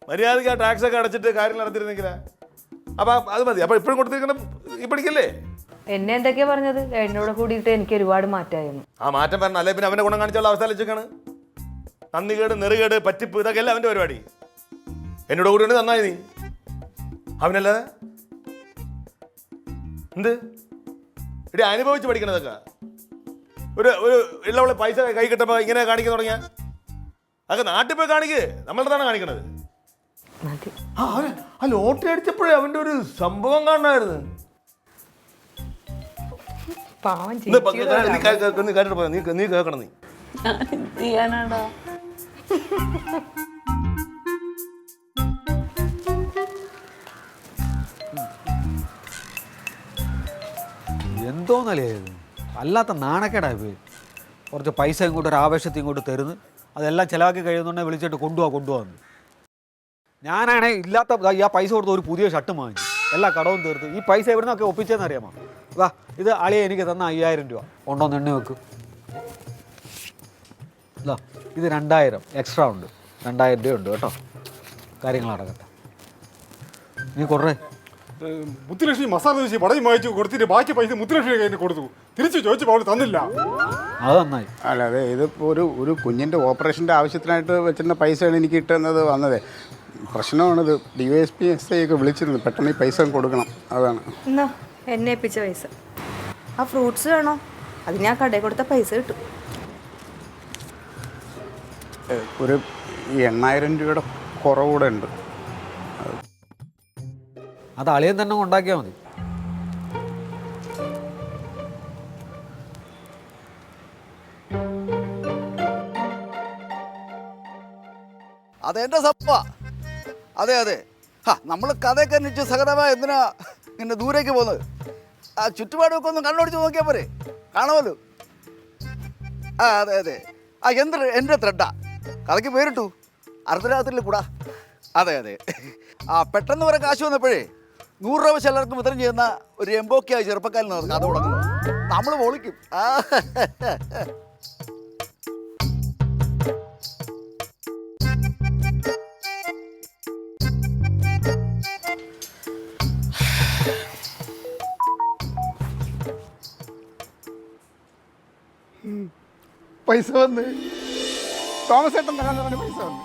മര്യാദയ്ക്ക് ആ ടാക്സ് ഒക്കെ അടച്ചിട്ട് കാര്യം നടത്തിയിരുന്നെങ്കിലാ. അപ്പം അത് മതി. അപ്പം ഇപ്പോഴും കൊടുത്തിരിക്കണം ഈ പഠിക്കല്ലേ. എന്നെ എന്തൊക്കെയാ പറഞ്ഞത്? എന്നോട് കൂടിയിട്ട് എനിക്ക് ഒരുപാട് മാറ്റമായിരുന്നു. ആ മാറ്റം പറഞ്ഞ അല്ലെ പിന്നെ അവൻ്റെ ഗുണം കാണിച്ചുള്ള അവസ്ഥ വെച്ചേക്കാണ്. നന്ദികേട്, നെറുകേട്, പറ്റിപ്പ്, ഇതൊക്കെ അല്ല അവൻ്റെ പരിപാടി. എന്നോട് കൂടി ഉണ്ട് നന്നായി നീ. അവനല്ലാതെ എന്ത് ഇടി അനുഭവിച്ച് പഠിക്കണതൊക്കെ. ഒരു ഉള്ളവളെ പൈസ കൈ കിട്ടുമ്പോൾ ഇങ്ങനെ കാണിക്കാൻ തുടങ്ങിയ അതൊക്കെ നാട്ടിൽ പോയി കാണിക്ക്. നമ്മളുടെതാണ് കാണിക്കണത്. ആ ലോട്ടറി അടിച്ചപ്പോഴേ അവൻ്റെ ഒരു സംഭവം കാണണമായിരുന്നു. നീ കേൾക്കണം. നീ ചെയ്യാനാടാ എന്തോന്നല്ലേ അല്ലാത്ത നാണക്കേടായി പോയി. കുറച്ച് പൈസ ഇങ്ങോട്ട് ഒരു ആവേശത്തിൽ ഇങ്ങോട്ട് തരുന്നു, അതെല്ലാം ചിലവാക്കി കഴിയുന്നുണ്ടെങ്കിൽ വിളിച്ചിട്ട് കൊണ്ടുപോകാന്ന്. ഞാനാണേ ഇല്ലാത്ത ആ പൈസ കൊടുത്ത് ഒരു പുതിയ ഷർട്ട് വാങ്ങിച്ചു, എല്ലാ കടവും തീർത്ത്. ഈ പൈസ എവിടെ നിന്നൊക്കെ ഒപ്പിച്ചതെന്ന് അറിയാമോ? വാ, ഇത് അളിയെ എനിക്ക് തന്ന 5000 രൂപ ഉണ്ടോന്ന് എണ്ണി വെക്കും. ഇതാ ഇത് 2000 എക്സ്ട്രാ ഉണ്ട്, 2000 രൂപ ഉണ്ട് കേട്ടോ. കാര്യങ്ങൾ നടക്കട്ടെ. നീ കുറേ മുത്തുലക്ഷ്മി മസാല ദോശ വടയും വാങ്ങിച്ചു കൊടുത്തിട്ട് ബാക്കി പൈസ മുത്തുലക്ഷ്മി കയ്യിൽ കൊടുത്തു. തിരിച്ചു ചോദിച്ചപ്പോൾ അവൾ തന്നില്ല. അത് നന്നായി. അല്ല, അതെ, ഇതിപ്പോൾ ഒരു കുഞ്ഞിൻ്റെ ഓപ്പറേഷൻ്റെ ആവശ്യത്തിനായിട്ട് വെച്ചിരുന്ന പൈസയാണ് എനിക്ക് കിട്ടുന്നത് വന്നത്. പ്രശ്നമാണിത്. DYSP SI ഒക്കെ വിളിച്ചിരുന്നു, പെട്ടെന്ന് ഈ പൈസ കൊടുക്കണം. അതാണ്. എന്നാ എന്നെ ഏൽപ്പിച്ച പൈസ. ആ ഫ്രൂട്ട്സ് വേണോ? അത് ഞാൻ കടയിൽ കൊടുത്ത പൈസ കിട്ടും. ഒരു 8000 രൂപയുടെ കുറവുകൂടെ ഉണ്ട്. അത് അളിയൻ തന്നെ ഉണ്ടാക്കിയാൽ മതി. അതെൻ്റെ സപ്പ. അതെ അതെ. നമ്മൾ കഥയൊക്കെ അന്വേഷിച്ച് സഹനമായ എന്തിനാ ഇങ്ങനെ ദൂരേക്ക് പോകുന്നത്? ആ ചുറ്റുപാടൊക്കെ ഒന്ന് കണ്ണോടിച്ച് നോക്കിയാൽ പോരെ, കാണുമല്ലോ. അതെ അതെ. എൻ്റെ ത്രെഡാ കഥയ്ക്ക് പേരിട്ടു, അർദ്ധരാത്രിയിൽ കൂടാ. അതെ അതെ. പെട്ടെന്ന് വരെ കാശ് വന്നപ്പോഴേ 100 രൂപ ചിലർക്ക് വിതരണം ചെയ്യുന്ന ഒരു എംബോക്കിയായ ചെറുപ്പക്കാരനാണ് കഥ തുടങ്ങുന്നത്. നമ്മൾ പൊളിക്കും. പൈസ വന്ന് തോമസ് ഏട്ടൻ തരാൻ പൈസ വന്ന്.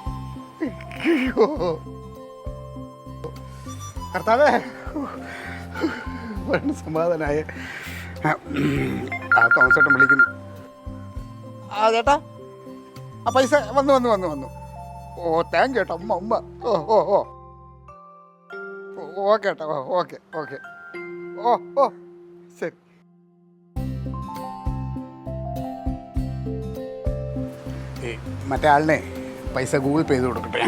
കർത്താവേ, സമാധാനായ. തോമസ് ഏട്ടൻ വിളിക്കുന്നു. ചേട്ടാ, ആ പൈസ വന്നു. ഓ താങ്ക് ചേട്ടാ. ഉമ്മ. ഓ ഓക്കെ ഏട്ടാ. ഓക്കെ. ഓ ശരി. മറ്റേ ആളിനെ പൈസ ഗൂഗിൾ പേ ചെയ്ത് കൊടുക്കട്ടെ.